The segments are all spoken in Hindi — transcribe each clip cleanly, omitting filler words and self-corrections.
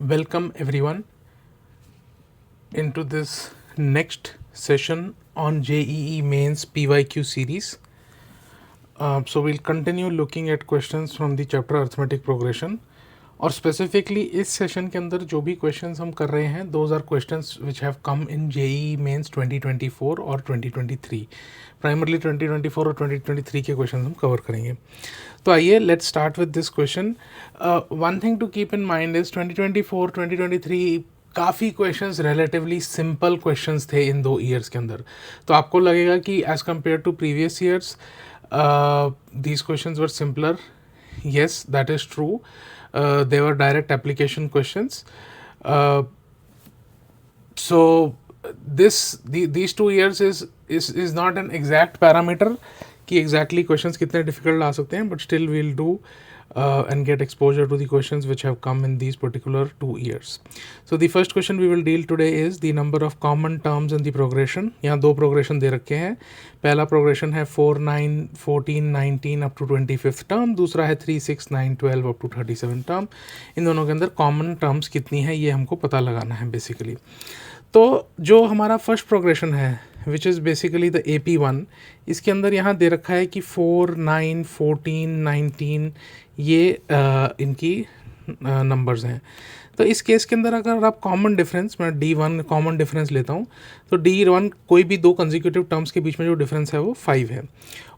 Welcome everyone into this next session on JEE Mains PYQ series. So we'll continue looking at questions from the chapter Arithmetic Progression. और स्पेसिफिकली इस सेशन के अंदर जो भी क्वेश्चंस हम कर रहे हैं those are questions which have come in JEE Mains 2024 और 2023. प्राइमरली 2024 और 2023 के क्वेश्चंस हम कवर करेंगे. तो आइए let's start with this question. One thing to keep in mind is 2024 2023 काफ़ी क्वेश्चंस रिलेटिवली सिंपल क्वेश्चंस थे इन 2 ईयर्स के अंदर. तो आपको लगेगा कि as compared to previous years these questions were simpler. Yes, that is true. They were direct application questions. So these 2 years is not an exact parameter कि exactly questions कितने difficult आ सकते हैं, but still we'll do and get exposure to the questions which have come in these particular 2 years. So the first question we will deal today is the number of common terms in the progression. यहाँ 2 progression दे रखे हैं. पहला progression है 4, 9, 14, 19 up to 25th term. दूसरा है 3, 6, 9, 12 up to 37 term. इन दोनों के अंदर common terms कितनी है ये हमको पता लगाना है बेसिकली. तो जो हमारा फर्स्ट प्रोग्रेशन है विच इज़ बेसिकली द AP1, इसके अंदर यहाँ दे रखा है कि 4, 9, 14, 19 ये इनकी नंबर्स हैं. तो इस केस के अंदर अगर आप कॉमन डिफरेंस, मैं D1 कॉमन डिफरेंस लेता हूँ तो D1 कोई भी 2 कंसेक्यूटिव टर्म्स के बीच में जो डिफरेंस है वो 5 है.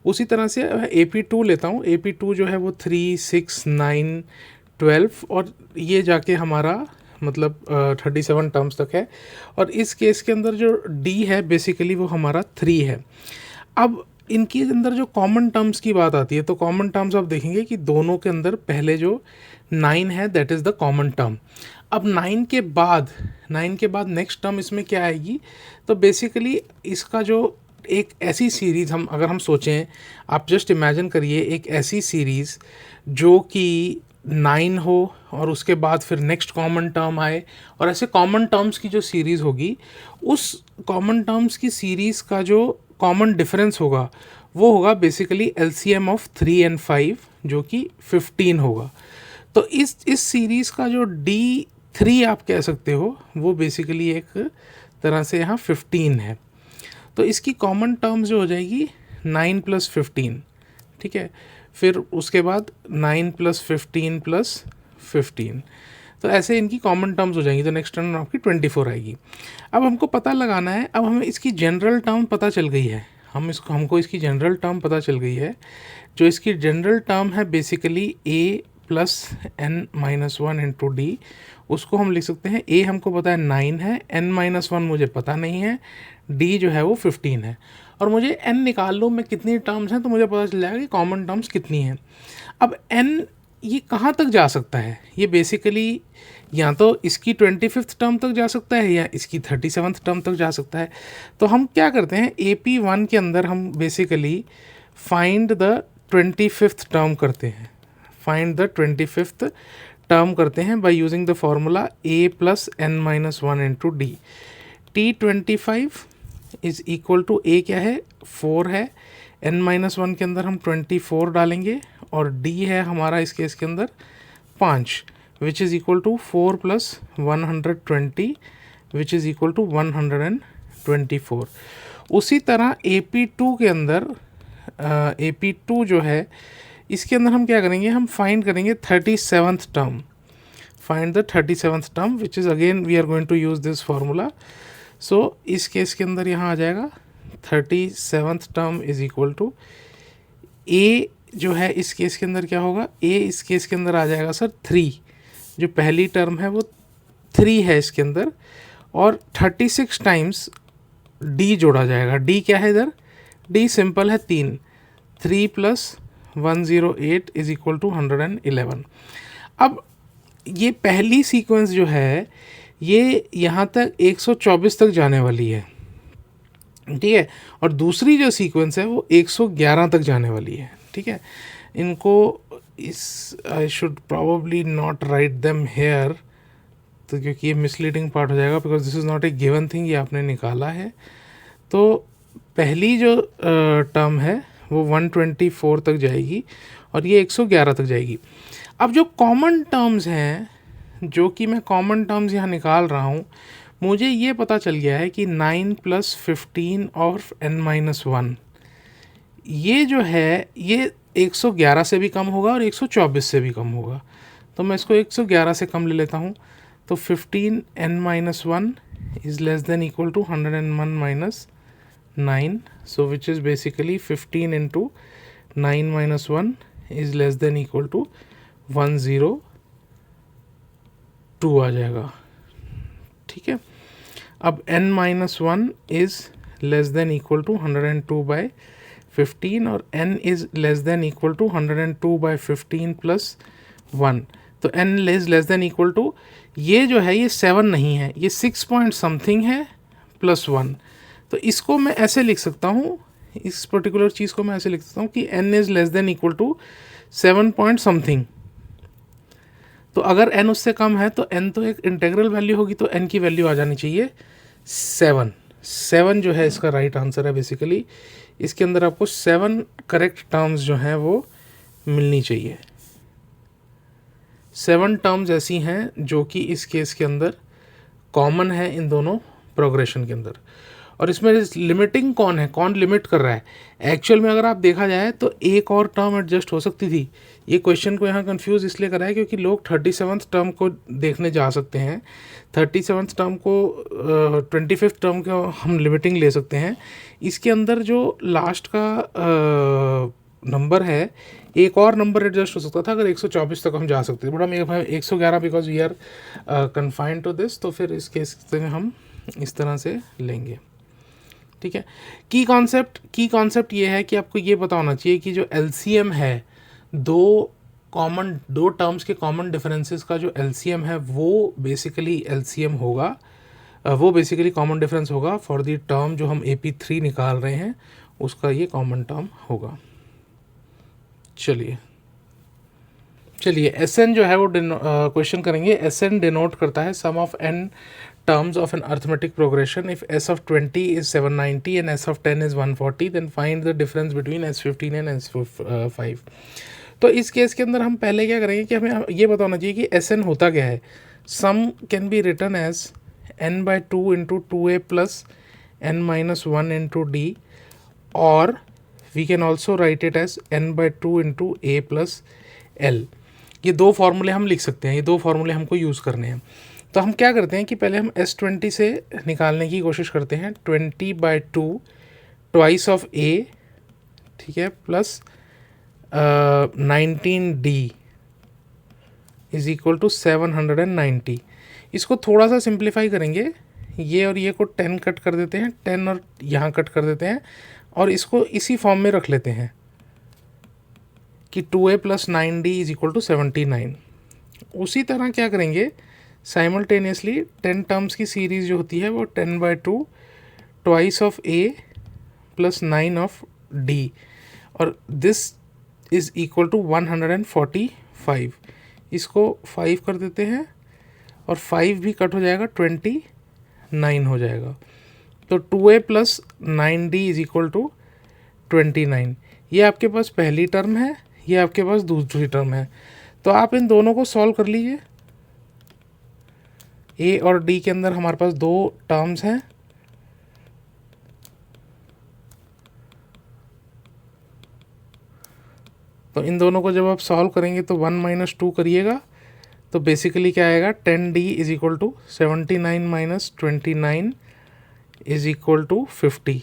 उसी तरह से AP2 लेता हूँ. AP2 जो है वो 3, 6, 9, 12 और ये जाके हमारा मतलब 37 टर्म्स तक है. और इस केस के अंदर जो D है बेसिकली वो हमारा 3 है. अब इनके अंदर जो कॉमन टर्म्स की बात आती है तो कॉमन टर्म्स आप देखेंगे कि दोनों के अंदर पहले जो 9 है that is the common term. अब 9 के बाद नेक्स्ट टर्म इसमें क्या आएगी, तो बेसिकली इसका जो एक ऐसी सीरीज़ अगर हम सोचें, आप जस्ट इमेजिन करिए एक ऐसी सीरीज़ जो कि 9 हो और उसके बाद फिर नेक्स्ट कॉमन टर्म आए और ऐसे कॉमन टर्म्स की जो सीरीज़ होगी उस कॉमन टर्म्स की सीरीज़ का जो कॉमन डिफरेंस होगा वो होगा बेसिकली LCM ऑफ 3 and 5 जो कि 15 होगा. तो इस सीरीज़ का जो D3 आप कह सकते हो वो बेसिकली एक तरह से यहाँ 15 है. तो इसकी कॉमन टर्म्स जो हो जाएगी 9 + 15, ठीक है. फिर उसके बाद 9 + 15 + 15, तो ऐसे इनकी कॉमन टर्म्स हो जाएंगी. तो नेक्स्ट टर्म आपकी 24 आएगी. अब हमको पता लगाना है, अब हमें इसकी जनरल टर्म पता चल गई है. हमको इसकी जनरल टर्म पता चल गई है. जो इसकी जनरल टर्म है basically A + n-1 into D, उसको हम लिख सकते हैं. A हमको पता है 9 है, n-1 मुझे पता नहीं है, D जो है वो 15 है. और मुझे n निकाल लो मैं कितनी टर्म्स हैं तो मुझे पता चल जाएगा कि कॉमन टर्म्स कितनी हैं. अब n ये कहाँ तक जा सकता है, ये बेसिकली या तो इसकी 25th टर्म तक जा सकता है या इसकी 37th टर्म तक जा सकता है. तो हम क्या करते हैं, AP1 के अंदर हम basically find the 25th term करते हैं. फाइंड द 25th टर्म करते हैं by using the formula A + n-1 into D. T25 is equal to A क्या है 4 है, n-1 के अंदर हम 24 डालेंगे और D है हमारा इस केस के अंदर 5 which is equal to 4 + 120 which is equal to 124. उसी तरह AP2 के अंदर AP2 जो है इसके अंदर हम क्या करेंगे, हम फाइंड करेंगे 37th term. Find the 37th term which is again we are going to use this formula. So इस केस के अंदर यहाँ आ जाएगा 37th term is equal to A जो है इस केस के अंदर क्या होगा, A इस केस के अंदर आ जाएगा सर 3. जो पहली टर्म है वो 3 है इसके अंदर और 36 टाइम्स D जोड़ा जाएगा. D क्या है इधर, D सिंपल है 3. 3 + 108 इज़ इक्वल टू 111. अब ये पहली सीक्वेंस जो है ये यहाँ तक 124 तक जाने वाली है, ठीक है. और दूसरी जो सीक्वेंस है वो 111 तक जाने वाली है, ठीक है. इनको इस I should probably not write them here, तो क्योंकि ये मिसलीडिंग पार्ट हो जाएगा because this is not a given thing, ये आपने निकाला है. तो पहली जो टर्म है वो 124 तक जाएगी और ये 111 तक जाएगी. अब जो कॉमन टर्म्स हैं जो कि मैं कॉमन टर्म्स यहाँ निकाल रहा हूँ, मुझे ये पता चल गया है कि 9 + 15 और n-1 ये जो है ये 111 से भी कम होगा और 124 से भी कम होगा। तो मैं इसको 111 से कम ले लेता हूँ। तो 15n-1 is less than equal to 101 - 9, so which is basically 15 × 9 - 1 is less than equal to 102 आ जाएगा। ठीक है, अब n-1 is less than equal to 102/15 और n is less than equal to 102/15 + 1। तो n is less than equal to, ये जो है ये 7 नहीं है, ये 6 पॉइंट समथिंग है +1। तो इसको मैं ऐसे लिख सकता हूँ, इस पर्टिकुलर चीज़ को मैं ऐसे लिख सकता हूँ कि n is less than equal to 7 point something. तो अगर n उससे कम है तो n तो एक इंटेग्रल वैल्यू होगी, तो n की वैल्यू आ जानी चाहिए 7 जो है इसका राइट आंसर है। बेसिकली इसके अंदर आपको 7 करेक्ट टर्म्स जो हैं वो मिलनी चाहिए। 7 टर्म्स ऐसी हैं जो कि इस केस के अंदर कॉमन है इन दोनों प्रोग्रेशन के अंदर। और इसमें लिमिटिंग कौन है, कौन लिमिट कर रहा है? एक्चुअल में अगर आप देखा जाए तो एक और टर्म एडजस्ट हो सकती थी। ये क्वेश्चन को यहाँ कंफ्यूज इसलिए करा है क्योंकि लोग 37th टर्म को देखने जा सकते हैं, 37th टर्म को 25th टर्म को हम लिमिटिंग ले सकते हैं। इसके अंदर जो लास्ट का नंबर है, एक और नंबर एडजस्ट हो सकता था अगर 124 तक हम जा सकते थे, बट हम 111 because we are confined to this, तो फिर इस केस में हम इस तरह से लेंगे। ठीक है, की कॉन्सेप्ट ये है कि आपको ये पता होना चाहिए कि जो एलसीएम है दो टर्म्स के कॉमन डिफरेंसेस का जो एलसीएम है वो बेसिकली एलसीएम होगा, वो बेसिकली कॉमन डिफरेंस होगा फॉर दी टर्म जो हम AP3 निकाल रहे हैं, उसका ये कॉमन टर्म होगा। चलिए SN जो है वो क्वेश्चन करेंगे। SN डिनोट करता है सम of n terms of an arithmetic progression. If S of 20 is 790 and S of 10 is 140, then find the difference between S15 and S5. तो इस केस के अंदर हम पहले क्या करेंगे कि हमें ये बताना चाहिए कि SN होता क्या है। Sum can be written as n/2 × 2a + n-1 × d, और we can also write it as n/2 × a + l। ये दो फार्मूले हम लिख सकते हैं, ये दो फार्मूले हमको यूज़ करने हैं। तो हम क्या करते हैं कि पहले हम S20 से निकालने की कोशिश करते हैं। 20/2 ट्वाइस ऑफ a, ठीक है, plus 19d is equal to 790। इसको थोड़ा सा सिंप्लीफाई करेंगे, ये और ये को 10 कट कर देते हैं, 10 और यहाँ कट कर देते हैं, और इसको इसी फॉर्म में रख लेते हैं कि 2a + 9d is equal to 79। उसी तरह क्या करेंगे, साइमल्टेनियसली 10 टर्म्स की सीरीज़ जो होती है वो 10/2 twice of a + 9 of d, और दिस इज़ इक्वल टू 145। इसको 5 कर देते हैं और 5 भी कट हो जाएगा, 29 हो जाएगा। तो 2a + 9d is equal to 29। ये आपके पास पहली टर्म है, ये आपके पास दूसरी टर्म है। तो आप इन दोनों को सॉल्व कर लीजिए। ए और डी के अंदर हमारे पास दो टर्म्स हैं, तो इन दोनों को जब आप सॉल्व करेंगे तो 1 - 2 करिएगा, तो बेसिकली क्या आएगा, 10d is equal to 79 - 29 is equal to 50।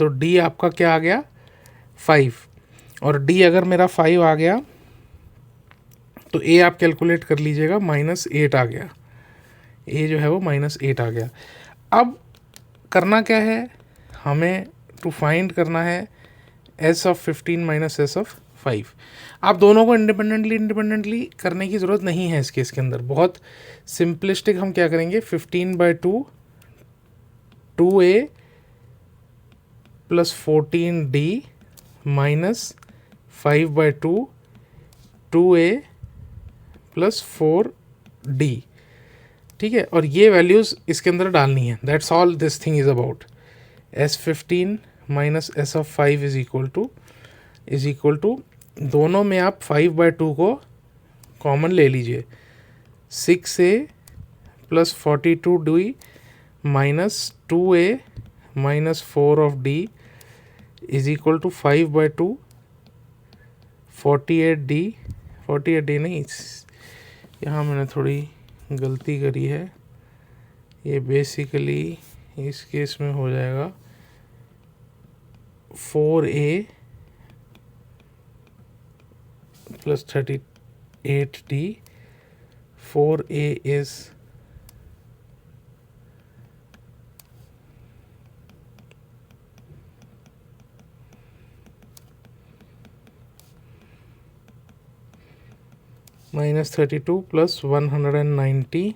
तो d आपका क्या आ गया, 5, और d अगर मेरा 5 आ गया तो a आप कैलकुलेट कर लीजिएगा, -8 आ गया। a जो है वो -8 आ गया। अब करना क्या है, हमें टू फाइंड करना है s of 15 - s of 5। आप दोनों को इंडिपेंडेंटली करने की ज़रूरत नहीं है इस केस के अंदर, बहुत सिंपलिस्टिक हम क्या करेंगे, 15/2 2a + 14d -5/2 2a + 4d, ठीक है, और ये वैल्यूज़ इसके अंदर डालनी है। That's all this thing is about. S15 - s of 5 is equal to दोनों में आप 5/2 को कॉमन ले लीजिए, 6a plus 42d minus 2a minus 4 of d is equal to 5/2 48d 48d नहीं, यहाँ मैंने थोड़ी गलती करी है, ये बेसिकली इस केस में हो जाएगा 4a plus 38d 4a is minus 32 plus 190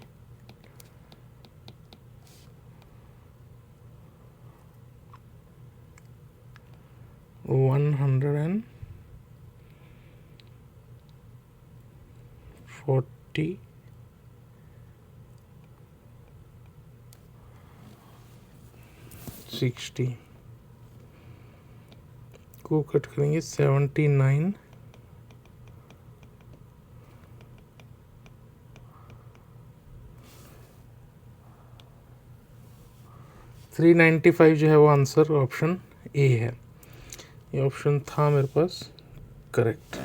140 60 को कट करेंगे 79 395 जो है वो आंसर ऑप्शन ए है। ये ऑप्शन था मेरे पास करेक्ट,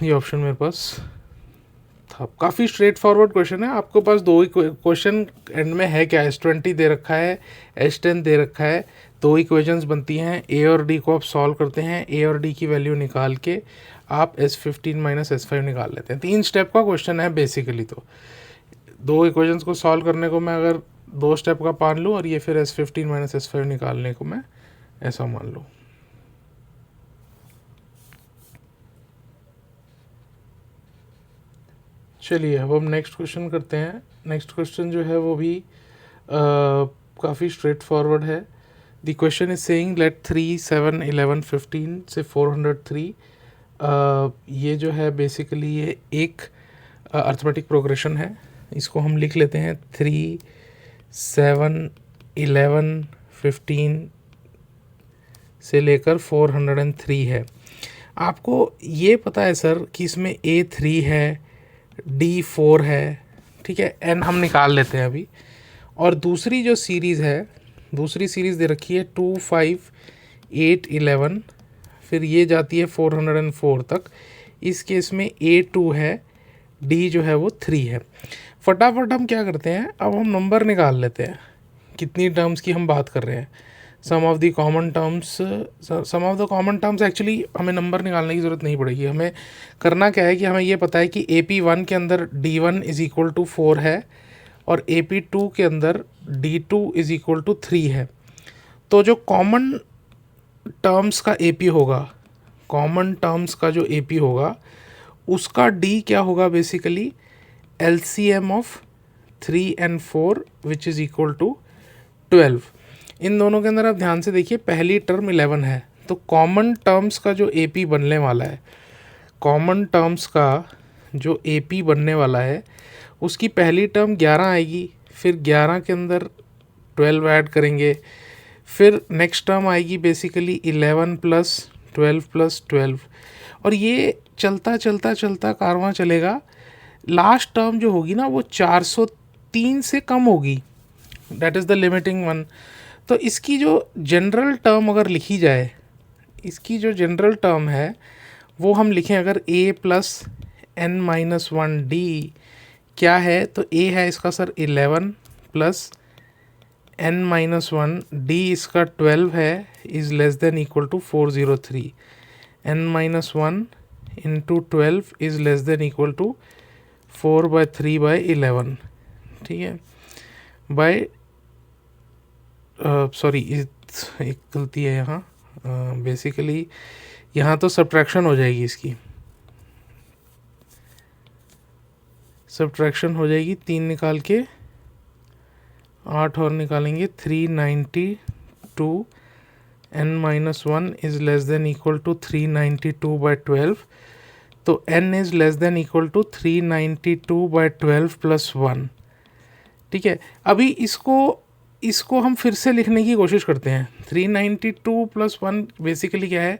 ये ऑप्शन मेरे पास था। काफ़ी स्ट्रेट फॉरवर्ड क्वेश्चन है। आपके पास दो ही क्वेश्चन एंड में है क्या, S20 दे रखा है, S10 दे रखा है, दो इक्वेशंस बनती हैं, ए और डी को आप सॉल्व करते हैं, ए और डी की वैल्यू निकाल के आप S15 माइनस S5 निकाल लेते हैं। 3 स्टेप का क्वेश्चन है बेसिकली। तो दो इक्वेशंस को सॉल्व करने को मैं अगर 2 स्टेप का मान लूँ और ये फिर S15 माइनस S5 निकालने को मैं ऐसा मान लूँ। चलिए अब हम नेक्स्ट क्वेश्चन करते हैं। नेक्स्ट क्वेश्चन जो है वो भी काफ़ी स्ट्रेट फॉरवर्ड है। The question is saying let 3, 7, 11, 15 से 403। ये जो है बेसिकली ये एक अर्थमेटिक प्रोग्रेशन है। इसको हम लिख लेते हैं 3, 7, 11, 15 से लेकर 403 है। आपको ये पता है सर कि इसमें A3 है, D4 है, ठीक है, N हम निकाल लेते हैं अभी। और दूसरी जो सीरीज़ है, दूसरी सीरीज़ दे रखी है 2, 5, 8, 11, फिर ये जाती है 404 तक। इस केस में A2 है, D जो है वो 3 है। फटाफट हम क्या करते हैं, अब हम नंबर निकाल लेते हैं कितनी टर्म्स की हम बात कर रहे हैं। Sum of the common terms actually हमें नंबर निकालने की ज़रूरत नहीं पड़ेगी। हमें करना क्या है कि हमें ये पता है कि AP1 के अंदर D1 इज़ इक्वल टू 4 है और AP2 के अंदर D2 इज़ इक्वल टू 3 है। तो जो कॉमन टर्म्स का AP होगा, कॉमन टर्म्स का जो AP होगा उसका D क्या होगा, basically LCM of 3 and 4 which is equal to 12। इन दोनों के अंदर आप ध्यान से देखिए, पहली टर्म 11 है, तो कॉमन टर्म्स का जो AP बनने वाला है, कॉमन टर्म्स का जो AP बनने वाला है उसकी पहली टर्म 11 आएगी, फिर 11 के अंदर 12 ऐड करेंगे, फिर नेक्स्ट टर्म आएगी बेसिकली 11 प्लस 12 प्लस 12, और ये चलता चलता चलता कारवां चलेगा। लास्ट टर्म जो होगी ना वो 403 से कम होगी, that is the limiting one. तो इसकी जो जनरल टर्म अगर लिखी जाए, इसकी जो जनरल टर्म है वो हम लिखें अगर a plus n minus 1d क्या है, तो a है इसका सर 11 प्लस n माइनस 1, d इसका 12 है, is less than equal to 403। n minus 1 into 12 is less than equal to 4/3/11, ठीक है, बाय सॉरी एक गलती है यहाँ, बेसिकली यहाँ तो सब्ट्रैक्शन हो जाएगी, इसकी सब्ट्रैक्शन हो जाएगी, 3 निकाल के 8 और निकालेंगे 392, n minus 1 is less than equal to 392/12, तो n is less than equal to 392/12 plus 1, ठीक है। अभी इसको हम फिर से लिखने की कोशिश करते हैं। 392 प्लस 1 बेसिकली क्या है,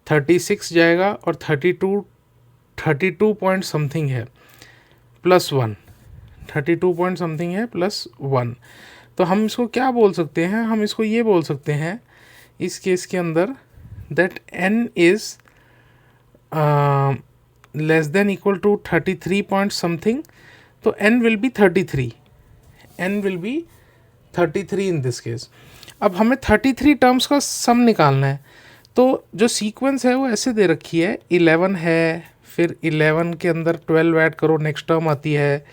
36 जाएगा और 32 पॉइंट समथिंग है, प्लस 1, 32 पॉइंट समथिंग है प्लस 1। तो हम इसको क्या बोल सकते हैं, हम इसको ये बोल सकते हैं इस केस के अंदर that n is less than equal to 33 point something, तो n will be 33, n will be 33 in this case. अब हमें 33 टर्म्स का सम निकालना है, तो जो सीक्वेंस है वो ऐसे दे रखी है, 11 है, फिर 11 के अंदर 12 ऐड करो नेक्स्ट टर्म आती है,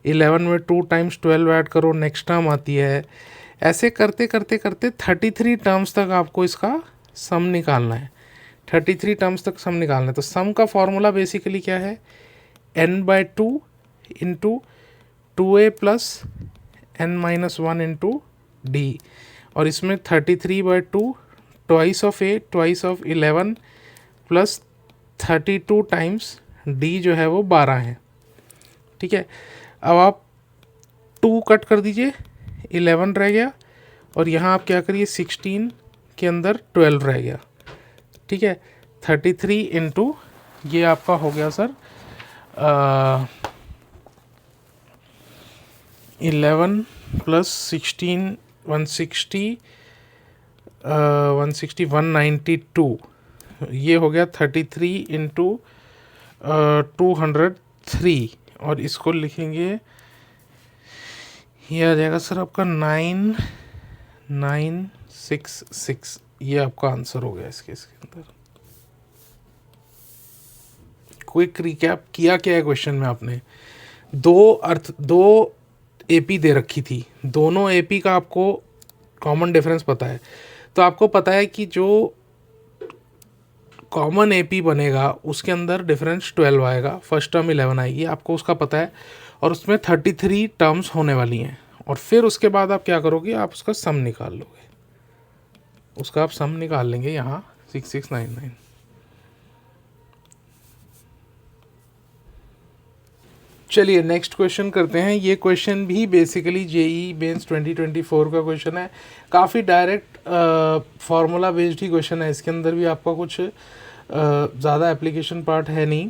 11 में 2 टाइम्स 12 ऐड करो नेक्स्ट टर्म आती है, ऐसे करते करते करते 33 टर्म्स तक आपको इसका सम निकालना है, 33 टर्म्स तक सम निकालना है। तो सम का फॉर्मूला बेसिकली क्या है, n/2 into 2a plus n-1 into D, और इसमें 33/2 twice of a twice of 11 plus 32 times d जो है वो 12 है। ठीक है, अब आप 2 कट कर दीजिए, 11 रह गया, और यहाँ आप क्या करिए 16 के अंदर 12 रह गया। ठीक है, 33 इंटू ये आपका हो गया सर 11 प्लस 16 160 192, ये हो गया 33 इंटू 203, और इसको लिखेंगे, ये आ जाएगा सर आपका 9966, ये आपका आंसर हो गया इसके अंदर। क्विक रिकैप किया क्या है क्वेश्चन में आपने, दो एपी दे रखी थी, दोनों एपी का आपको कॉमन डिफरेंस पता है, तो आपको पता है कि जो कॉमन एपी बनेगा उसके अंदर डिफरेंस 12 आएगा, फर्स्ट टर्म 11 आएगी, आपको उसका पता है, और उसमें 33 टर्म्स होने वाली हैं, और फिर उसके बाद आप क्या करोगे, आप उसका सम निकाल लोगे, उसका आप सम निकाल लेंगे यहाँ 6699। चलिए नेक्स्ट क्वेश्चन करते हैं। ये क्वेश्चन भी बेसिकली जेई मेंस 2024 का क्वेश्चन है, काफ़ी डायरेक्ट फार्मूला बेस्ड ही क्वेश्चन है, इसके अंदर भी आपका कुछ ज़्यादा एप्लीकेशन पार्ट है नहीं।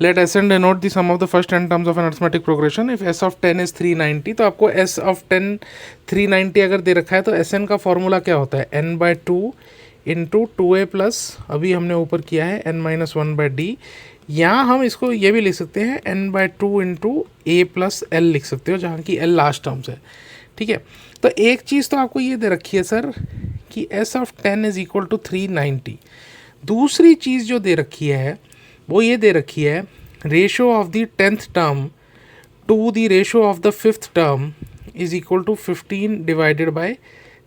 Let S N denote the sum of the first 10 terms of an arithmetic progression, if S of 10 is 390, तो आपको एस ऑफ 10 390 अगर दे रखा है तो एस एन का फॉर्मूला क्या होता है, n/2 इंटू 2a प्लस, अभी हमने ऊपर किया है n-1/d, यहाँ हम इसको ये भी लिख सकते हैं n/2 into a plus L लिख सकते हो, जहाँ की l लास्ट टर्म्स है। ठीक है, तो एक चीज़ तो आपको ये दे रखी है सर कि s of 10 is equal to 390, दूसरी चीज़ जो दे रखी है वो ये दे रखी है ratio of the 10th term to the ratio of the 5th term is equal to 15 divided by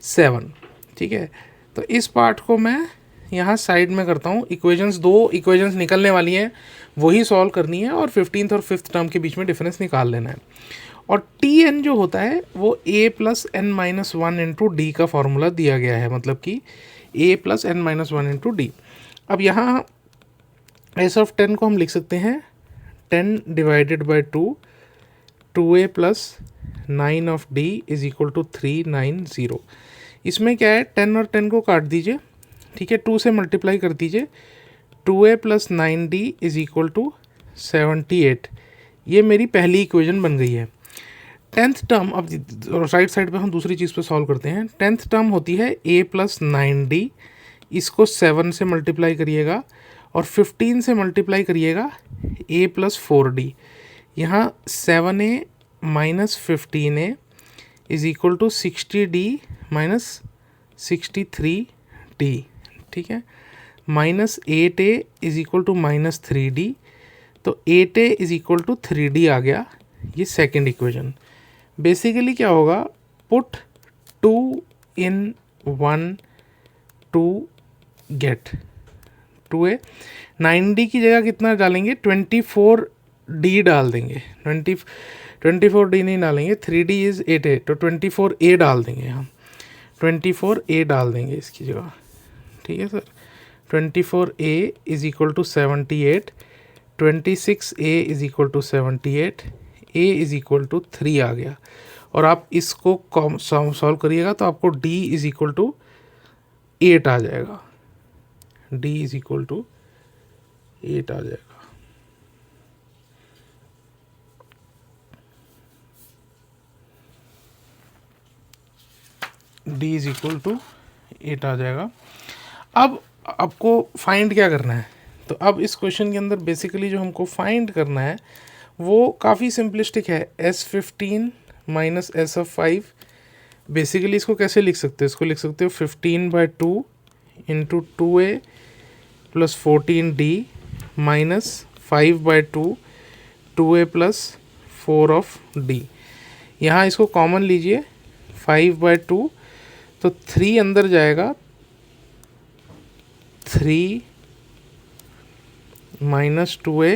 7। ठीक है, तो इस पार्ट को मैं यहाँ साइड में करता हूँ, इक्वेशंस, दो इक्वेशंस निकलने वाली हैं, वही सॉल्व करनी है, और 15th और 5th टर्म के बीच में डिफरेंस निकाल लेना है। और टी एन जो होता है वो a plus n-1 into D का फॉर्मूला दिया गया है, मतलब कि a plus n-1 into D. अब यहाँ एस ऑफ 10 को हम लिख सकते हैं 10 divided by 2, 2a plus 9 of d is equal to 390। इसमें क्या है, 10 और 10 को काट दीजिए, ठीक है, 2 से मल्टीप्लाई कर दीजिए, 2a plus 9d is equal to 78। ये मेरी पहली इक्वेशन बन गई है। 10th टर्म, अब राइट साइड पे हम दूसरी चीज़ पे सॉल्व करते हैं। 10th टर्म होती है a प्लस 9d, इसको 7 से मल्टीप्लाई करिएगा, और 15 से मल्टीप्लाई करिएगा a प्लस 4d। यहाँ 7a minus 15a is equal to 60d minus 63d। ठीक है, minus 8a is equal to minus 3d, तो 8a is equal to 3d आ गया, ये सेकेंड इक्वेशन। बेसिकली क्या होगा, put 2 in 1 to get 2a, 9d की जगह कितना डालेंगे, 24d डाल देंगे, 24d नहीं डालेंगे, 3d इज़ 8a, तो 24a डाल देंगे हम, 24a डाल देंगे इसकी जगह। ठीक है sir, 24a is equal to 78, 26a is equal to 78, a is equal to 3 आ गया, और आप इसको सॉल्व करिएगा तो आपको d इज इक्वल टू 8 आ जाएगा, d इज इक्वल टू 8 आ जाएगा। डी इज इक्वल टू 8 आ जाएगा। अब आपको फाइंड क्या करना है, तो अब इस क्वेश्चन के अंदर बेसिकली जो हमको फाइंड करना है वो काफ़ी सिंपलिस्टिक है। S15 माइनस SF5, बेसिकली इसको कैसे लिख सकते हो, इसको लिख सकते हो 15/2 into 2A plus 14D minus 5/2 2A plus 4 of D। यहाँ इसको कॉमन लीजिए 5/2, तो 3 अंदर जाएगा, 3 minus 2A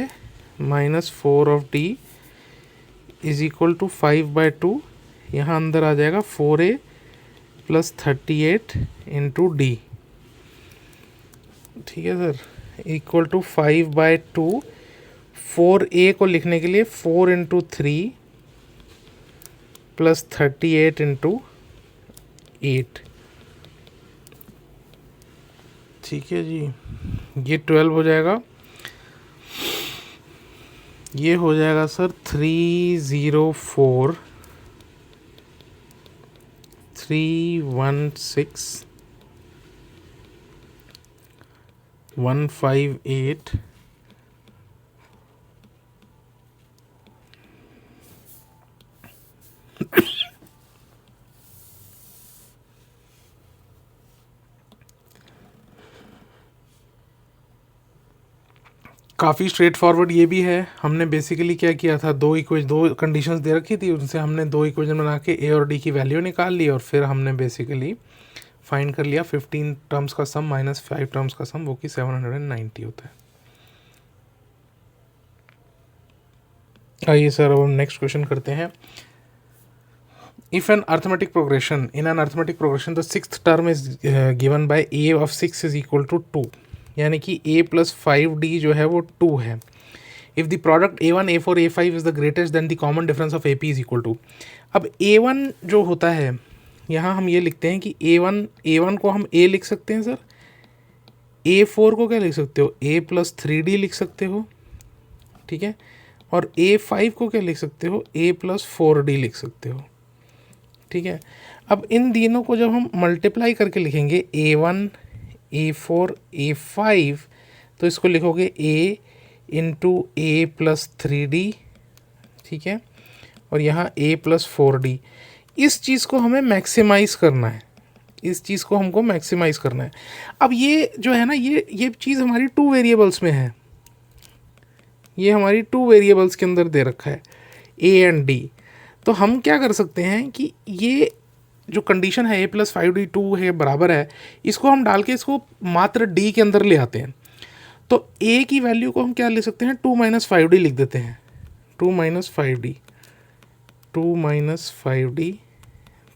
minus 4 of D is equal to 5/2, यहाँ अंदर आ जाएगा 4A प्लस 38 इंटू D। ठीक है सर, इक्वल टू 5/2। 4A को लिखने के लिए 4 इंटू 3 प्लस 38 इंटू 8। ठीक है जी, ये 12 हो जाएगा। ये हो जाएगा सर 304 316 158 काफ़ी स्ट्रेट फॉरवर्ड ये भी है। हमने बेसिकली क्या किया था, दो कंडीशंस दे रखी थी, उनसे हमने 2 इक्वेशन बना के ए और डी की वैल्यू निकाल ली और फिर हमने बेसिकली फाइंड कर लिया 15 टर्म्स का सम माइनस 5 टर्म्स का सम, वो कि 790 होता है। आइए सर अब हम नेक्स्ट क्वेश्चन करते हैं। If an arithmetic progression, in an arithmetic progression the sixth term is given by a of 6 is equal to 2, यानी कि a प्लस 5d जो है वो 2 है। If the product a1 a4 a5 is the greatest then the common difference of ap is equal to. अब a1 जो होता है, यहाँ हम ये लिखते हैं कि a1 को हम a लिख सकते हैं सर, a4 को क्या लिख सकते हो, a प्लस 3d लिख सकते हो, ठीक है, और a5 को क्या लिख सकते हो, a प्लस 4d लिख सकते हो, ठीक है। अब इन तीनों को जब हम मल्टीप्लाई करके लिखेंगे a1 a4 a5, तो इसको लिखोगे a into a plus 3d, ठीक है, और यहाँ a प्लस 4d। इस चीज़ को हमें मैक्सिमाइज करना है, इस चीज़ को हमको मैक्सिमाइज करना है। अब ये जो है ना, ये चीज़ हमारी 2 वेरिएबल्स में है, ये हमारी 2 वेरिएबल्स के अंदर दे रखा है a एंड d। तो हम क्या कर सकते हैं कि ये जो कंडीशन है a प्लस 5d 2 है बराबर है, इसको हम डाल के इसको मात्र d के अंदर ले आते हैं। तो a की वैल्यू को हम क्या ले सकते हैं, 2 माइनस 5d लिख देते हैं, 2 minus 5d, 2 minus 5d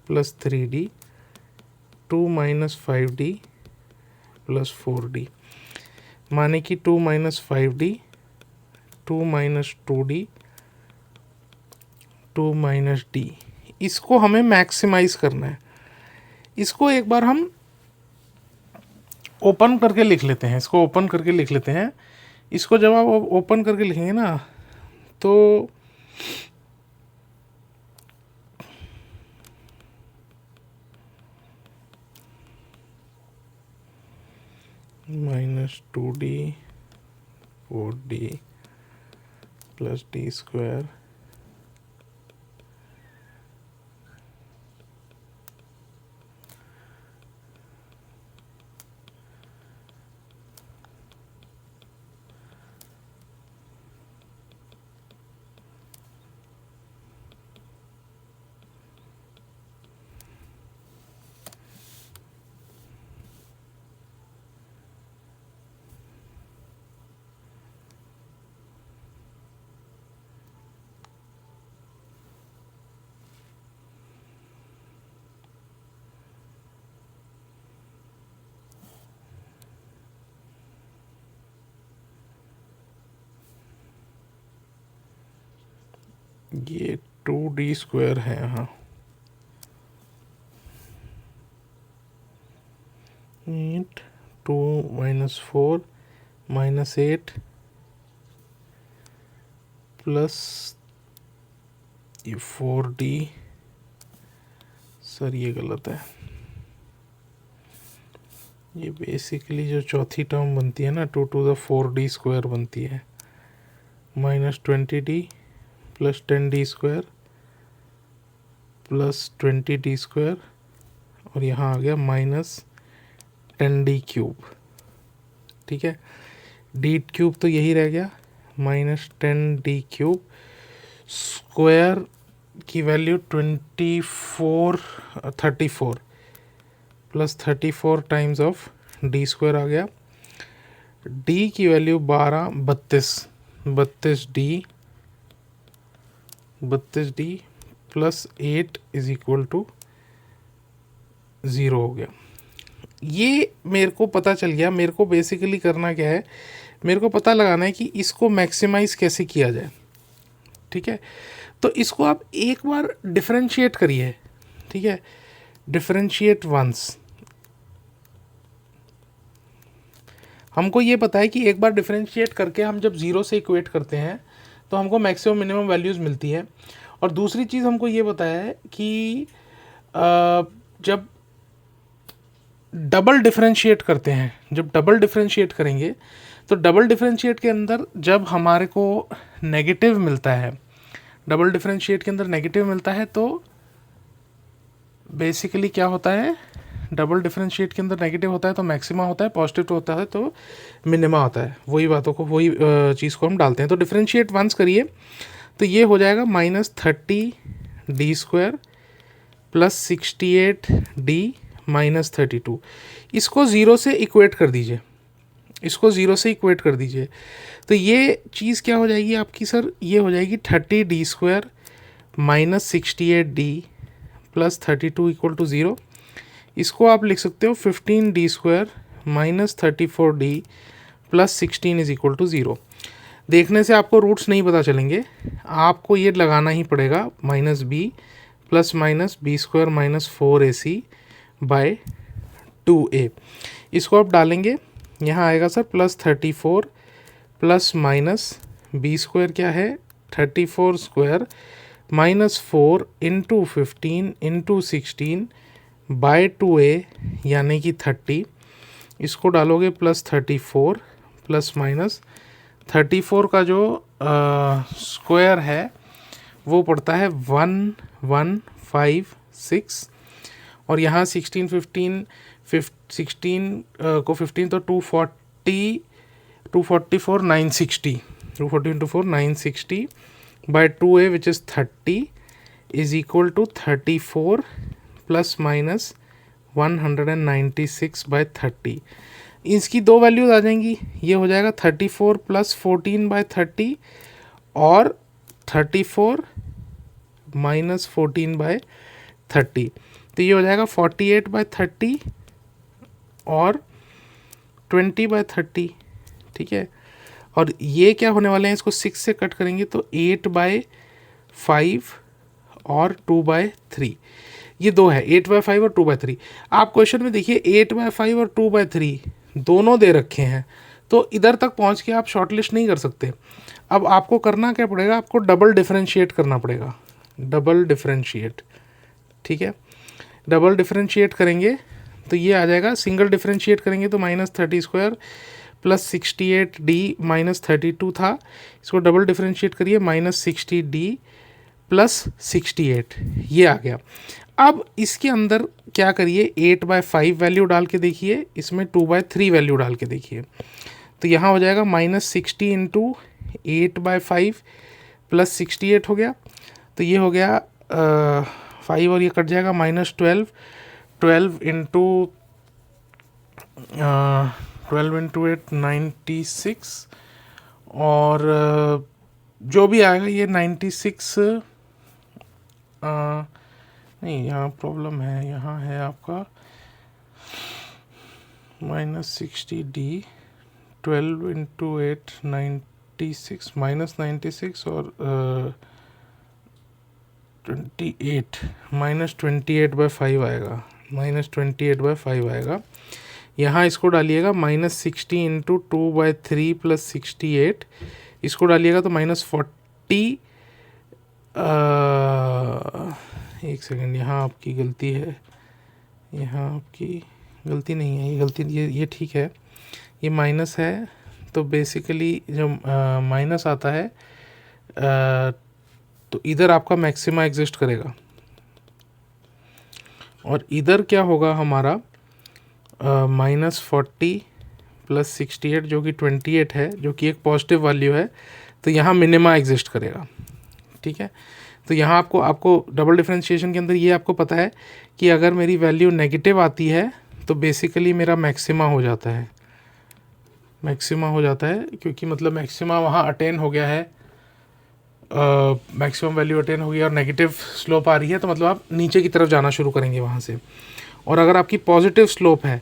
plus 3d, 2 minus 5d plus 4d, माने कि 2 minus 5d, 2 minus 2d, 2 minus d। इसको हमें मैक्सिमाइज करना है। इसको एक बार हम ओपन करके लिख लेते हैं, इसको ओपन करके लिख लेते हैं। इसको जब आप ओपन करके लिखेंगे ना, तो minus 2d 4d plus d square ये 2d स्क्वायर है यहाँ, 8 2 माइनस 4 माइनस 8 प्लस ये 4d, सर ये गलत है, ये बेसिकली जो चौथी टर्म बनती है ना 2⁴D² बनती है, -20D plus 10D² plus 20D², और यहाँ आ गया -10D³। ठीक है, D³ तो यही रह गया, -10D³ स्क्वायर की value 34 plus 34 times of D² आ गया। D की value 32D plus 8 is equal to 0 हो गया। ये मेरे को पता चल गया। मेरे को बेसिकली करना क्या है, मेरे को पता लगाना है कि इसको मैक्सिमाइज कैसे किया जाए। ठीक है, तो इसको आप एक बार डिफरेंशिएट करिए। ठीक है, डिफरेंशिएट वंस। हमको ये पता है कि एक बार डिफरेंशिएट करके हम जब 0 से इक्वेट करते हैं तो हमको मैक्सिमम मिनिमम वैल्यूज़ मिलती है। और दूसरी चीज़ हमको ये पता है कि जब डबल डिफरेंशिएट करते हैं, जब डबल डिफरेंशिएट करेंगे तो डबल डिफरेंशिएट के अंदर जब हमारे को नेगेटिव मिलता है, डबल डिफरेंशिएट के अंदर नेगेटिव मिलता है तो बेसिकली क्या होता है, डबल डिफरेंशिएट के अंदर नेगेटिव होता है तो मैक्सिमा होता है, पॉजिटिव होता है तो मिनिमा होता है। वही बातों को, वही चीज़ को हम डालते हैं। तो डिफरेंशिएट वंस करिए तो ये हो जाएगा -30D² प्लस 68D माइनस 32। इसको 0 से इक्वेट कर दीजिए, इसको 0 से इक्वेट कर दीजिए। तो ये चीज़ क्या हो जाएगी आपकी सर, ये हो जाएगी 30D² minus 68D plus 32 equal to 0। इसको आप लिख सकते हो 15D² minus 34D plus 16 is equal to 0। देखने से आपको रूट्स नहीं पता चलेंगे, आपको ये लगाना ही पड़ेगा -b plus minus b² minus 4ac by 2a। इसको आप डालेंगे, यहाँ आएगा सर +34 प्लस माइनस b² क्या है 34² minus 4 into 15 into 16 bye 2a यानी कि 30। इसको डालोगे +34 प्लस माइनस 34 का जो स्क्वायर है वो पड़ता है 1156, और यहाँ 16 को 15 तो 244 960, 240 into 4 960 by 2a which is 30 is equal to 34 plus minus 196 by 30। इसकी दो वैल्यूज आ जाएंगी, ये हो जाएगा 34 प्लस 14 बाय 30 और 34 माइनस 14 बाय 30। तो ये हो जाएगा 48 बाय 30 और 20 बाय 30। ठीक है, और ये क्या होने वाले हैं, इसको 6 से कट करेंगे तो 8 बाय 5 और 2 बाय 3। ये दो है, 8 बाय 5 और 2 बाय 3। आप क्वेश्चन में देखिए 8 बाय 5 और 2 बाय 3 दोनों दे रखे हैं, तो इधर तक पहुंच के आप शॉर्टलिस्ट नहीं कर सकते। अब आपको करना क्या पड़ेगा, आपको डबल डिफरेंशिएट करना पड़ेगा, डबल डिफरेंशिएट। ठीक है, डबल डिफरेंशिएट करेंगे तो ये आ जाएगा, सिंगल डिफरेंशिएट करेंगे तो -30² प्लस 68D माइनस 32 था। इसको डबल डिफरेंशिएट करिए -60D प्लस 68, ये आ गया। अब इसके अंदर क्या करिए, 8 बाय 5 वैल्यू डाल के देखिए, इसमें 2 बाय 3 वैल्यू डाल के देखिए। तो यहाँ हो जाएगा -60 इंटू 8 बाय 5 प्लस 68 हो गया। तो ये हो गया 5 और ये कट जाएगा -12, 12 इंटू 8 96, और जो भी आएगा ये 96 नहीं, यहाँ प्रॉब्लम है, यहाँ है आपका -60D 12 इंटू 8 96 -96 और 28 -28 बाय 5 आएगा, -28 बाय 5 आएगा। यहाँ इसको डालिएगा -60 इंटू 2 बाय 3 प्लस 68, इसको डालिएगा तो -40। एक सेकेंड, यहाँ आपकी गलती है, यहाँ आपकी गलती नहीं है, ये गलती, ये ठीक है, ये माइनस है, तो बेसिकली जो माइनस आता है तो इधर आपका मैक्सिमा एग्जिस्ट करेगा, और इधर क्या होगा हमारा -40 + 68 जो कि 28 है, जो कि एक पॉजिटिव वैल्यू है, तो यहाँ मिनिमा एग्जिस्ट करेगा। ठीक है, तो यहाँ आपको डबल डिफरेंशिएशन के अंदर ये आपको पता है कि अगर मेरी वैल्यू नेगेटिव आती है तो बेसिकली मेरा मैक्सिमा हो जाता है, मैक्सिमा हो जाता है, क्योंकि मतलब मैक्सिमा वहाँ अटेन हो गया है, मैक्सिमम वैल्यू अटेन हो गई और नेगेटिव स्लोप आ रही है, तो मतलब आप नीचे की तरफ जाना शुरू करेंगे वहाँ से। और अगर आपकी पॉजिटिव स्लोप है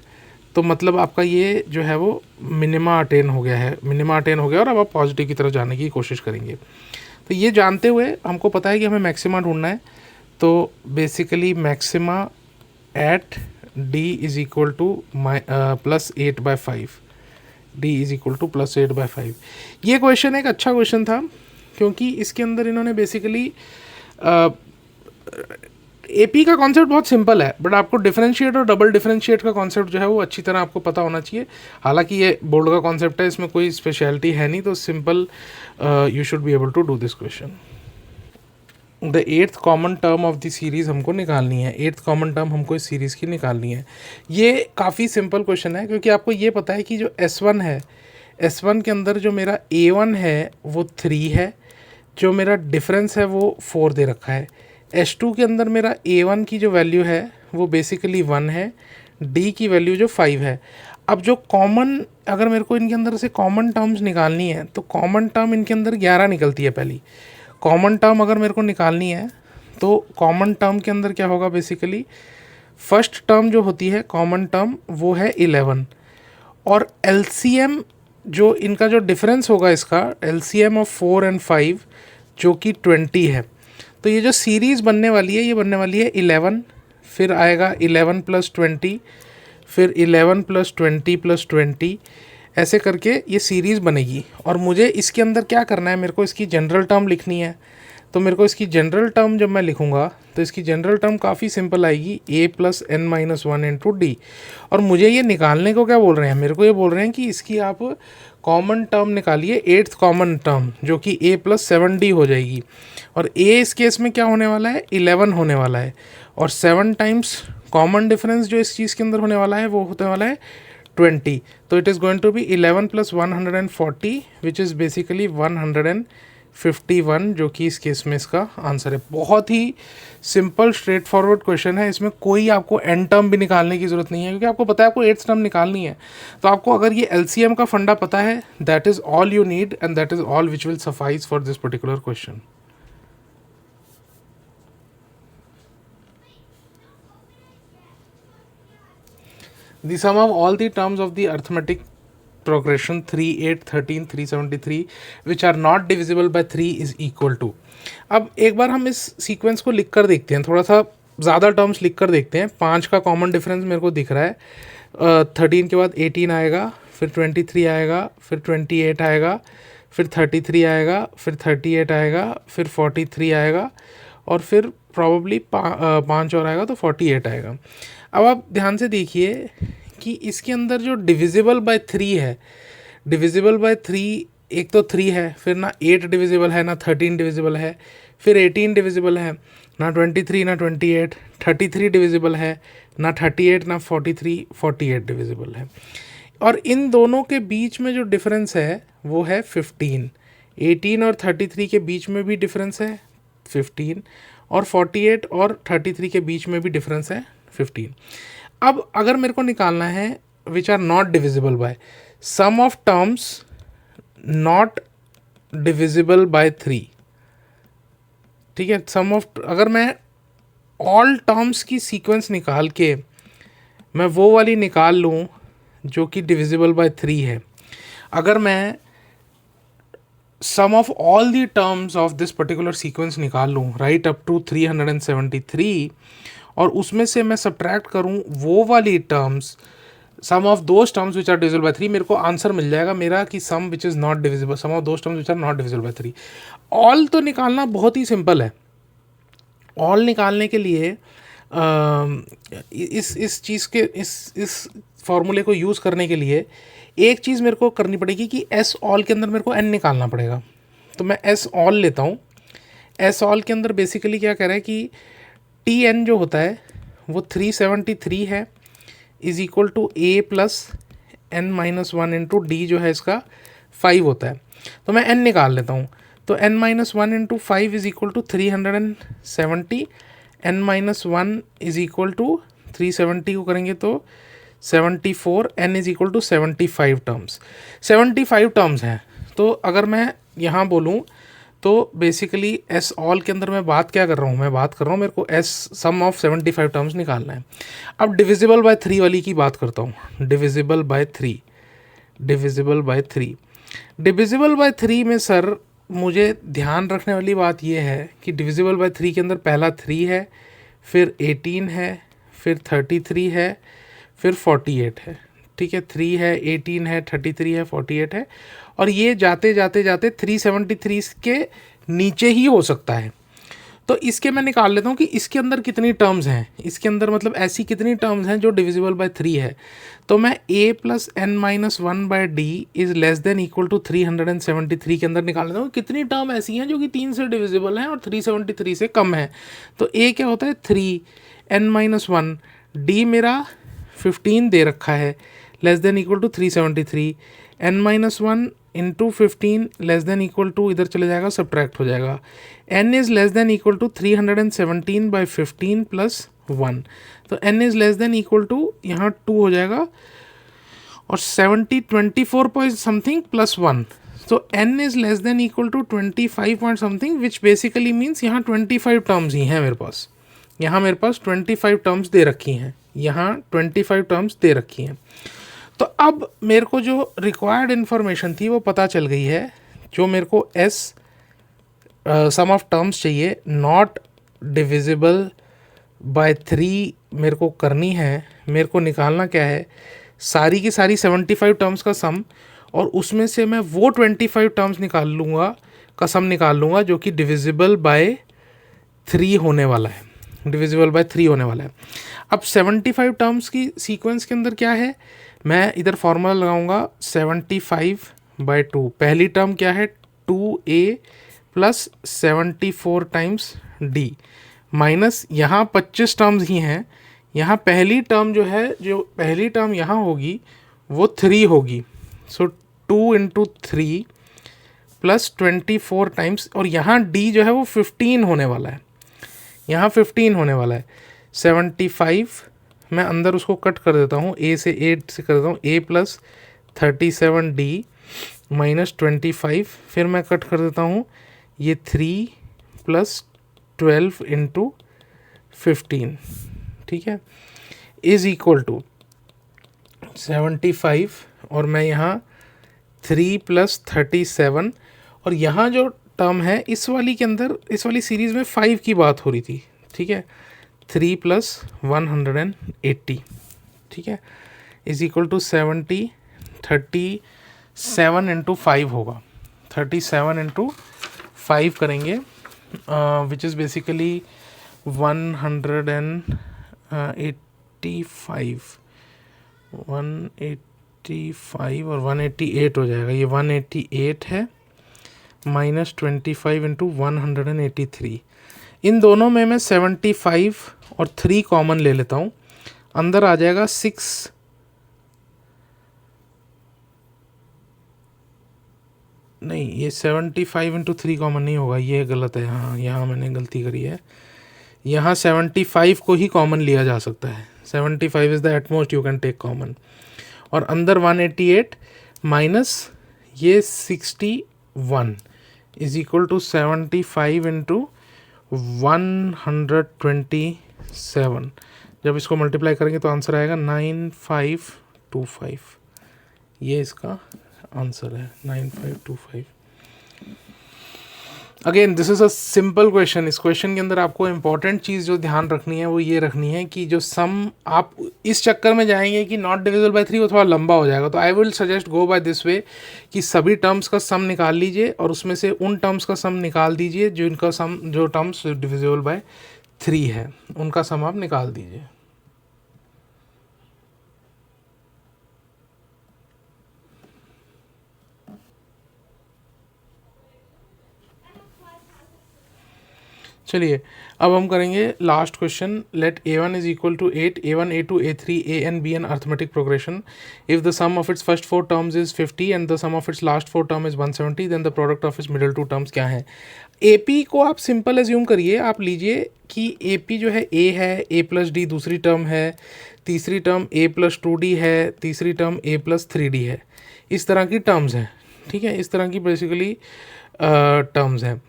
तो मतलब आपका ये जो है वो मिनिमा अटेन हो गया है, मिनिमा अटेन हो गया और अब आप पॉजिटिव की तरफ जाने की कोशिश करेंगे। तो ये जानते हुए हमको पता है कि हमें मैक्सिमा ढूंढना है, तो basically maxima at d is equal to +8/5, d is equal to +8/5। ये क्वेश्चन एक अच्छा क्वेश्चन था, क्योंकि इसके अंदर इन्होंने बेसिकली एपी का कॉन्सेप्ट बहुत सिंपल है, बट आपको डिफरेंशिएट और डबल डिफरेंशिएट का कॉन्सेप्ट जो है वो अच्छी तरह आपको पता होना चाहिए। हालांकि ये बोर्ड का कॉन्सेप्ट है, इसमें कोई स्पेशलिटी है नहीं, तो simple you should be able to do this question. The 8th common term of the series हमको निकालनी है, 8th कॉमन टर्म हमको इस सीरीज़ की निकालनी है। ये काफ़ी सिंपल क्वेश्चन है, क्योंकि आपको ये पता है कि जो S1 है, S1 के अंदर जो मेरा A1 है वो 3 है, जो मेरा डिफरेंस है वो 4 दे रखा है। S2 के अंदर मेरा A1 की जो वैल्यू है वो बेसिकली 1 है, D की वैल्यू जो 5 है। अब जो कॉमन, अगर मेरे को इनके अंदर से कॉमन टर्म्स निकालनी है तो कॉमन टर्म इनके अंदर 11 निकलती है। पहली कॉमन टर्म अगर मेरे को निकालनी है तो कॉमन टर्म के अंदर क्या होगा, बेसिकली फर्स्ट टर्म जो होती है कॉमन टर्म वो है 11, और LCM जो इनका जो डिफरेंस होगा, इसका LCM ऑफ 4 और 5 जो कि 20 है। तो ये जो सीरीज़ बनने वाली है ये बनने वाली है 11, फिर आएगा 11 + 20, फिर 11 + 20 + 20, ऐसे करके ये सीरीज़ बनेगी। और मुझे इसके अंदर क्या करना है, मेरे को इसकी जनरल टर्म लिखनी है। तो मेरे को इसकी जनरल टर्म जब मैं लिखूंगा तो इसकी जनरल टर्म काफ़ी सिंपल आएगी, a + n - 1 × d। और मुझे ये निकालने को क्या बोल रहे हैं, मेरे को ये बोल रहे हैं कि इसकी आप कॉमन टर्म निकालिए, 8th कॉमन टर्म जो कि a + 7d हो जाएगी। और a इस केस में क्या होने वाला है, 11 होने वाला है, और 7 टाइम्स कॉमन डिफरेंस जो इस चीज़ के अंदर होने वाला है वो होने वाला है 20। तो it is going to be 11 + 140 which is basically 151, जो कि इस केस में इसका आंसर है। बहुत ही सिंपल स्ट्रेट फॉरवर्ड क्वेश्चन है, इसमें कोई आपको एन टर्म भी निकालने की ज़रूरत नहीं है, क्योंकि आपको पता है आपको 8th टर्म निकालनी है। तो आपको अगर ये LCM का फंडा पता है, that is all you need and that is all which will suffice for this particular question. The sum of all the terms of the arithmetic progression 3, 8, 13, 373 which are not divisible by 3 is equal to। अब एक बार हम इस सीक्वेंस को लिख कर देखते हैं, थोड़ा सा ज़्यादा टर्म्स लिख कर देखते हैं। 5 का कॉमन डिफरेंस मेरे को दिख रहा है, 13 के बाद 18 आएगा, फिर 23 आएगा, फिर 28 आएगा, फिर 33 आएगा, फिर 38 आएगा, फिर 43 आएगा, और फिर प्रॉबली 5 और आएगा तो 48 आएगा। अब आप ध्यान से देखिए कि इसके अंदर जो डिविजिबल बाय 3 है, डिविजिबल बाय 3, एक तो 3 है, फिर ना 8 डिविजिबल है, ना 13 डिविजिबल है, फिर 18 डिविजिबल है, ना 23 ना 28, 33 डिविजिबल है, ना 38 ना 43, 48 डिविजिबल है। और इन दोनों के बीच में जो डिफरेंस है वो है 15। 18 और 33 के बीच में भी डिफरेंस है 15, और 48 और 33 के बीच में भी डिफरेंस है 15। अब अगर मेरे को निकालना है which are not divisible by, sum of terms not divisible by 3, ठीक है, सम ऑफ, अगर मैं ऑल टर्म्स की सीक्वेंस निकाल के मैं वो वाली निकाल लूँ जो कि डिविजिबल बाय 3 है, अगर मैं sum of all the terms of this particular sequence निकाल लूँ राइट अप टू 373, और उसमें से मैं सब्ट्रैक्ट करूँ वो वाली terms, sum of those terms which are divisible by 3, मेरे को आंसर मिल जाएगा मेरा कि sum which is not divisible, sum of those terms which are not divisible by 3। All तो निकालना बहुत ही सिंपल है। ऑल निकालने के लिए इस चीज़ के इस फॉर्मूले को यूज़ करने के लिए एक चीज़ मेरे को करनी पड़ेगी कि एस ऑल के अंदर मेरे को एन निकालना पड़ेगा। तो मैं एस ऑल लेता हूँ। एस ऑल के अंदर बेसिकली क्या कह रहा है कि टी एन जो होता है वो 373 है, is equal to a plus n minus one into d जो है इसका 5 होता है। तो मैं एन निकाल लेता हूँ। तो n minus one into five is equal to 370, n minus one is equal to 370 को करेंगे तो 74, n is equal to 75 terms. 75 terms हैं। तो अगर मैं यहाँ बोलूँ तो बेसिकली एस ऑल के अंदर मैं बात क्या कर रहा हूँ, मैं बात कर रहा हूँ मेरे को एस सम ऑफ 75 टर्म्स निकालना है। अब डिविजिबल बाय 3 वाली की बात करता हूँ। Divisible by 3, divisible by 3, divisible by 3 में सर मुझे ध्यान रखने वाली बात यह है कि डिविजिबल बाय 3 के अंदर पहला 3 है, फिर 18 है, फिर 33 है, फिर 48 है। ठीक है, 3 है, 18 है, 33 है, 48 है, और ये जाते जाते जाते 373 के नीचे ही हो सकता है। तो इसके मैं निकाल लेता हूँ कि इसके अंदर कितनी टर्म्स हैं, इसके अंदर मतलब ऐसी कितनी टर्म्स हैं जो डिविजिबल बाय 3 है। तो मैं a plus n minus one by d is less than equal to 373 के अंदर निकाल लेता हूँ कितनी टर्म ऐसी हैं जो कि 3 से डिविजिबल हैं और 373 से कम है। तो a क्या होता है 3, n माइनस वन, डी मेरा 15 दे रखा है, less than equal to 373, n minus one into 15 less than equal to, इधर चले जाएगा सब्ट्रैक्ट हो जाएगा, n is less than equal to 317 by 15 plus 1। तो n is less than equal to यहाँ 2 हो जाएगा और 24 पॉइंट समथिंग प्लस 1। तो n is less than equal to 25 point something, which basically means यहाँ 25 टर्म्स ही हैं मेरे पास। यहाँ मेरे पास 25 टर्म्स दे रखी हैं, यहाँ 25 टर्म्स दे रखी हैं। तो अब मेरे को जो रिक्वायर्ड इन्फॉर्मेशन थी वो पता चल गई है। जो मेरे को एस सम ऑफ टर्म्स चाहिए नॉट डिविजिबल बाय 3 मेरे को करनी है। मेरे को निकालना क्या है, सारी की सारी 75 टर्म्स का सम, और उसमें से मैं वो 25 टर्म्स निकाल लूँगा, का सम निकाल लूँगा जो कि डिविजिबल बाय 3 होने वाला है, डिविजिबल बाय 3 होने वाला है। अब 75 टर्म्स की सीक्वेंस के अंदर क्या है, मैं इधर फॉर्मूला लगाऊंगा 75 बाई 2। पहली टर्म क्या है 2a plus 74 times d minus यहाँ 25 टर्म्स ही हैं। यहाँ पहली टर्म जो है, जो पहली टर्म यहाँ होगी वो 3 होगी। सो 2 इंटू 3 प्लस 24 टाइम्स, और यहाँ d जो है वो 15 होने वाला है, यहाँ 15 होने वाला है। 75 मैं अंदर उसको कट कर देता हूँ, a से 8 से कर देता हूँ, a प्लस 37d माइनस 25, फिर मैं कट कर देता हूँ ये 3 प्लस 12 इंटू 15, ठीक है, इज़ इक्वल टू 75, और मैं यहाँ 3 प्लस 37, और यहाँ जो टर्म है इस वाली के अंदर, इस वाली सीरीज़ में 5 की बात हो रही थी, ठीक है, 3 प्लस 180, ठीक है, इज इक्वल टू 70, 37 इंटू 5 होगा, 37 इंटू 5 करेंगे, विच इज़ बेसिकली 185, 185 और 188 हो जाएगा। ये 188 है माइनस 25 इंटू 183। इन दोनों में मैं 75 और 3 कॉमन ले लेता हूँ, अंदर आ जाएगा 6, नहीं ये 75 इंटू 3 कॉमन नहीं होगा, ये गलत है, हाँ यहाँ मैंने गलती करी है। यहाँ 75 को ही कॉमन लिया जा सकता है, 75 is the at most you can take common, और अंदर 188 माइनस ये 61 इज इक्वल टू 75 इंटू 127। जब इसको मल्टीप्लाई करेंगे तो आंसर आएगा 9525। ये इसका आंसर है 9525। Again this is a simple question. इस क्वेश्चन के अंदर आपको इंपॉर्टेंट चीज़ जो ध्यान रखनी है वो ये रखनी है कि जो सम, आप इस चक्कर में जाएंगे कि नॉट डिविजिबल बाय 3 वो थोड़ा लंबा हो जाएगा, तो I will suggest go by this way कि सभी टर्म्स का सम निकाल लीजिए और उसमें से उन टर्म्स का सम निकाल दीजिए जो इनका सम, जो टर्म्स डिविजिबल बाय 3 है, उनका सम आप निकाल दीजिए। चलिए अब हम करेंगे last question. Let a1 is equal to 8, a1 a2 a3 a and b an arithmetic progression. If the sum of its first 4 terms is 50 and the sum of its last 4 term is 170, then the product of its middle 2 terms क्या है? AP को आप सिंपल एज्यूम करिए, आप लीजिए कि AP जो है A है, A प्लस डी दूसरी टर्म है, तीसरी टर्म A प्लस 2D है, तीसरी टर्म A प्लस 3D है। इस तरह की टर्म्स हैं, ठीक है, इस तरह की बेसिकली टर्म्स हैं।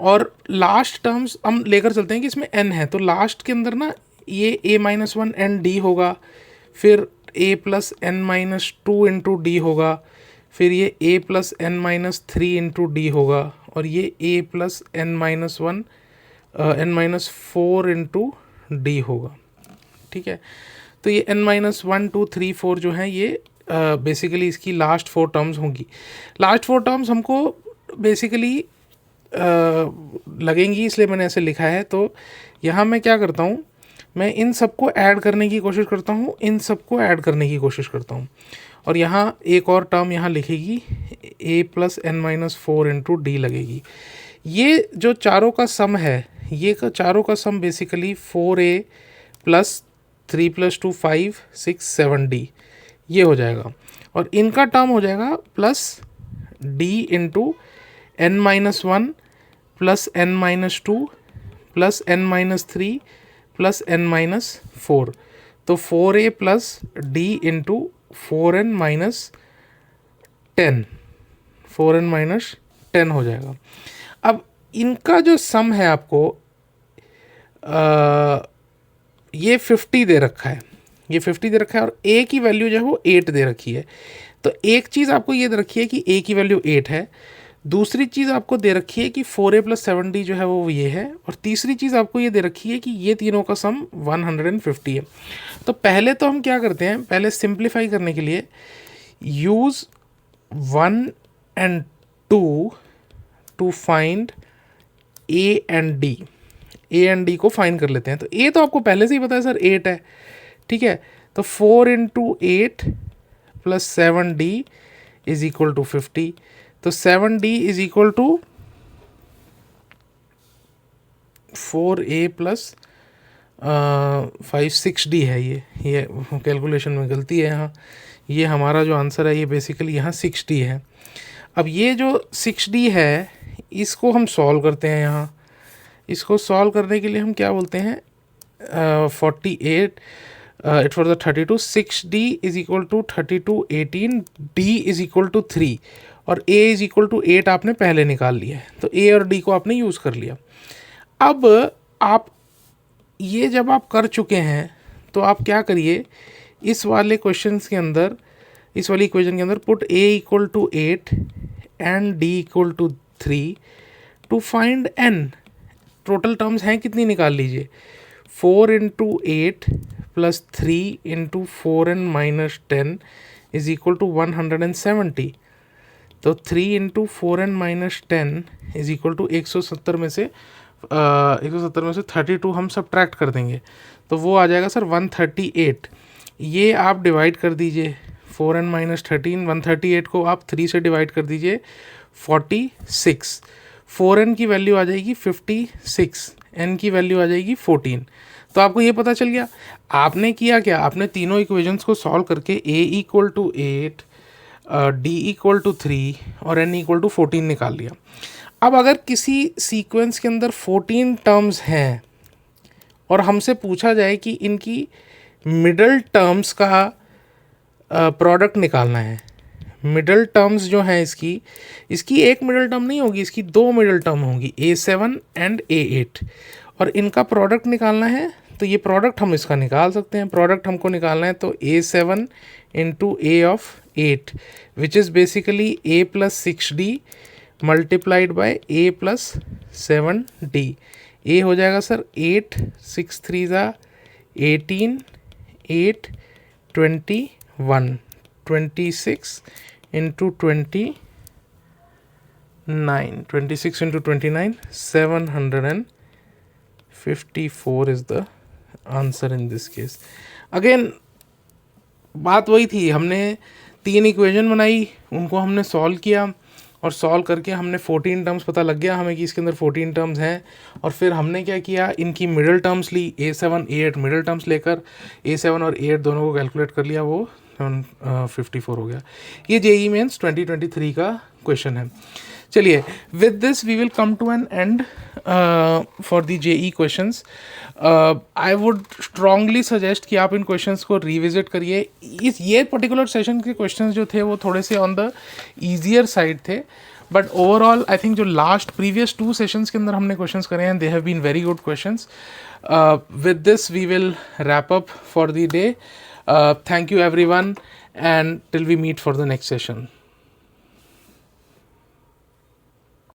और लास्ट टर्म्स हम लेकर चलते हैं कि इसमें n है, तो लास्ट के अंदर ना ये a-1 n d होगा, फिर a plus n minus 2 into D होगा, फिर ये a plus n minus 3 into D होगा, और ये a plus n minus 1 n minus 4 into D होगा, ठीक है। तो ये n माइनस 1 2 3 4 जो है ये बेसिकली इसकी लास्ट 4 टर्म्स होंगी। लास्ट 4 टर्म्स हमको बेसिकली लगेंगी, इसलिए मैंने ऐसे लिखा है। तो यहाँ मैं क्या करता हूँ, मैं इन सबको ऐड करने की कोशिश करता हूँ, इन सबको ऐड करने की कोशिश करता हूँ, और यहाँ एक और टर्म यहाँ लिखेगी a plus n minus 4 into D लगेगी। ये जो चारों का सम है, ये का चारों का सम basically 4a plus 3 plus 2 5 6 7d ये हो जाएगा, और इनका टर्म हो जाएगा plus d into n minus 1 plus n minus 2 plus n minus 3 plus n minus 4, तो 4a plus d into 4n minus 10, 4n minus 10 हो जाएगा। अब इनका जो सम है आपको ये 50 दे रखा है, ये 50 दे रखा है, और a की वैल्यू जो है वो 8 दे रखी है। तो एक चीज़ आपको ये दे रखी है कि a की वैल्यू 8 है, दूसरी चीज़ आपको दे रखी है कि 4a प्लस 7d जो है वो ये है, और तीसरी चीज़ आपको ये दे रखी है कि ये तीनों का सम 150 है। तो पहले तो हम क्या करते हैं, पहले सिंप्लीफाई करने के लिए use 1 and 2 to find a and d, a and d को फाइंड कर लेते हैं। तो a तो आपको पहले से ही पता है सर 8 है, ठीक है। तो 4 into 8 plus 7d is equal to 50, तो 7d is equal to 4a plus 5 6d है। ये कैलकुलेशन में गलती है यहाँ, ये हमारा जो आंसर है ये बेसिकली यहाँ 6d है। अब ये जो 6d है इसको हम सॉल्व करते हैं। यहाँ इसको सॉल्व करने के लिए हम क्या बोलते हैं, 48 it for the 32, 6d is equal to 32 18, d is equal to 3, और a इज इक्वल टू 8 आपने पहले निकाल लिया है, तो a और d को आपने यूज़ कर लिया। अब आप ये जब आप कर चुके हैं तो आप क्या करिए, इस वाले क्वेश्चंस के अंदर, इस वाली इक्वेशन के अंदर put a equal to 8 and d equal to 3 to find n। Total terms हैं कितनी निकाल लीजिए, 4 into 8 plus 3 into 4n minus 10 is equal to 170। तो 3 into 4n minus 10 is equal to 170 में से 32 हम सब्ट्रैक्ट कर देंगे, तो वो आ जाएगा सर 138। ये आप डिवाइड कर दीजिए, 4n माइनस 13, 138 को आप 3 से डिवाइड कर दीजिए 46, 4n की वैल्यू आ जाएगी 56, n की वैल्यू आ जाएगी 14। तो आपको ये पता चल गया। आपने किया क्या, आपने तीनों इक्वेशंस को सॉल्व करके a equal to 8, d equal to 3 और n इक्वल टू 14 निकाल लिया। अब अगर किसी सीक्वेंस के अंदर 14 टर्म्स हैं और हमसे पूछा जाए कि इनकी मिडल टर्म्स का प्रोडक्ट निकालना है, मिडल टर्म्स जो हैं इसकी एक मिडल टर्म नहीं होगी, इसकी दो मिडल टर्म होंगी, a7 एंड a8, और इनका प्रोडक्ट निकालना है। तो ये प्रोडक्ट हम इसका निकाल सकते हैं, प्रोडक्ट हमको निकालना है तो a7 into a of 8 which is basically a plus 6d multiplied by a plus 7d। a हो जाएगा सर 8, 6 3 ज़ा 18, 8 21, 26 into 29, 26 into 29 750 54 is the answer in this case. Again, बात वही थी, हमने 3 इक्वेशन बनाई, उनको हमने सॉल्व किया और सॉल्व करके हमने 14 टर्म्स पता लग गया हमें कि इसके अंदर 14 टर्म्स हैं. और फिर हमने क्या किया, इनकी मिडल टर्म्स ली, A7 A8 मिडल टर्म्स लेकर A7 और A8 दोनों को कैलकुलेट कर लिया, वो 54 हो गया. ये JEE मेंस 2023 का क्वेश्चन है. चलिए, with this we will come to an end for the JEE questions. I would strongly suggest कि आप इन क्वेश्चंस को रिविजिट करिए. ये पर्टिकुलर सेशन के क्वेश्चंस जो थे वो थोड़े से ऑन द ईजियर साइड थे, बट ओवरऑल आई थिंक जो लास्ट प्रीवियस 2 सेशंस के अंदर हमने क्वेश्चंस करे हैं, they have been very good questions. With this we will wrap up for the day. Thank you everyone, and till we meet for the next session.